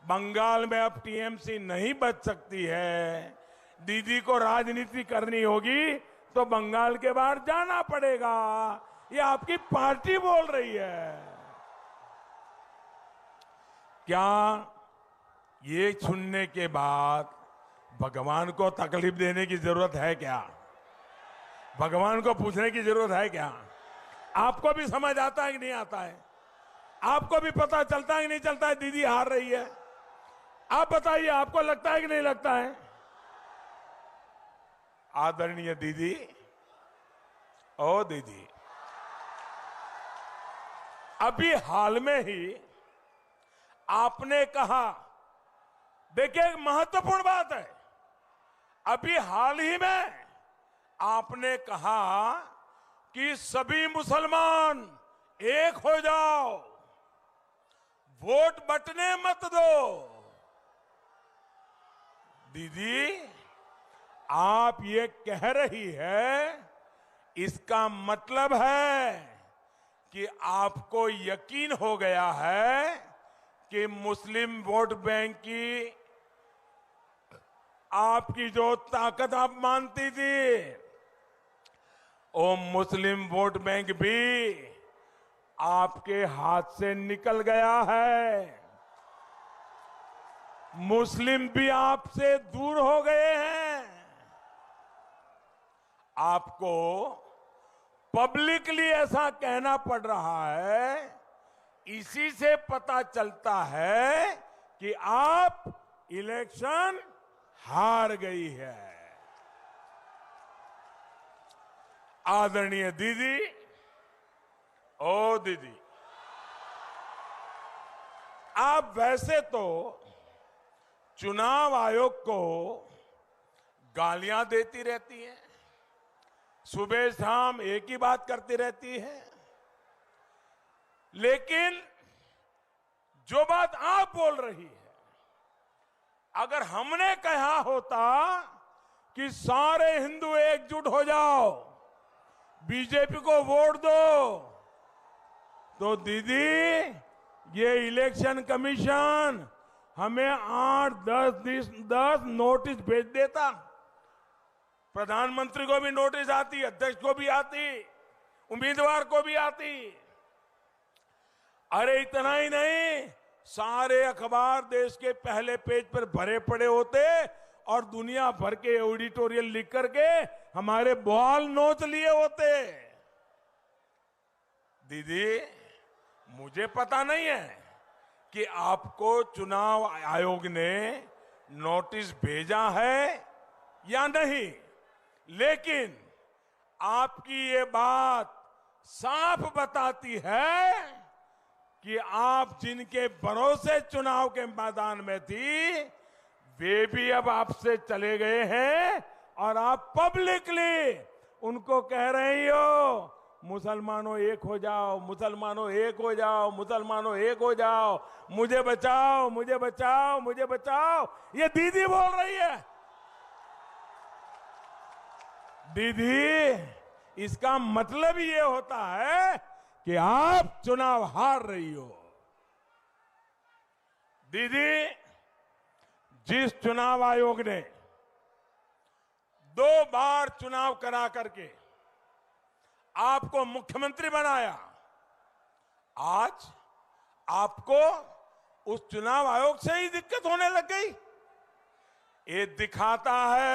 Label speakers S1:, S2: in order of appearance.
S1: बंगाल में अब टीएमसी नहीं बच सकती है। दीदी को राजनीति करनी होगी तो बंगाल के बाहर जाना पड़ेगा। ये आपकी पार्टी बोल रही है। क्या ये सुनने के बाद भगवान को तकलीफ देने की जरूरत है क्या? भगवान को पूछने की जरूरत है क्या? आपको भी समझ आता है कि नहीं आता है? आपको भी पता चलता है कि नहीं चलता है दीदी हार रही है? आप बताइए, आपको लगता है कि नहीं लगता है? आदरणीय दीदी, ओ दीदी, अभी हाल में ही आपने कहा, देखिए एक महत्वपूर्ण बात है, अभी हाल ही में आपने कहा कि सभी मुसलमान एक हो जाओ, वोट बंटने मत दो। दीदी, आप ये कह रही है, इसका मतलब है कि आपको यकीन हो गया है कि मुस्लिम वोट बैंक की आपकी जो ताकत आप मानती थी, वो मुस्लिम वोट बैंक भी आपके हाथ से निकल गया है। मुस्लिम भी आपसे दूर हो गए हैं। आपको पब्लिकली ऐसा कहना पड़ रहा है, इसी से पता चलता है कि आप इलेक्शन हार गई है। आदरणीय दीदी, ओ दीदी, आप वैसे तो चुनाव आयोग को गालियां देती रहती हैं, सुबह शाम एक ही बात करती रहती है, लेकिन जो बात आप बोल रही है, अगर हमने कहा होता कि सारे हिंदू एकजुट हो जाओ, बीजेपी को वोट दो, तो दीदी ये इलेक्शन कमीशन हमें 8-10 नोटिस भेज देता। प्रधानमंत्री को भी नोटिस आती, अध्यक्ष को भी आती, उम्मीदवार को भी आती। अरे इतना ही नहीं, सारे अखबार देश के पहले पेज पर भरे पड़े होते और दुनिया भर के एडिटोरियल लिख करके हमारे बाल नोच लिए होते। दीदी, मुझे पता नहीं है कि आपको चुनाव आयोग ने नोटिस भेजा है या नहीं, लेकिन आपकी ये बात साफ बताती है कि आप जिनके भरोसे चुनाव के मैदान में थी, वे भी अब आपसे चले गए हैं और आप पब्लिकली उनको कह रही हो, मुसलमानों एक हो जाओ, मुसलमानों एक हो जाओ, मुसलमानों एक हो जाओ, मुझे बचाओ, मुझे बचाओ, मुझे बचाओ। ये दीदी बोल रही है। दीदी, इसका मतलब ये होता है कि आप चुनाव हार रही हो। दीदी, जिस चुनाव आयोग ने 2 बार चुनाव करा करके आपको मुख्यमंत्री बनाया, आज आपको उस चुनाव आयोग से ही दिक्कत होने लग गई। ये दिखाता है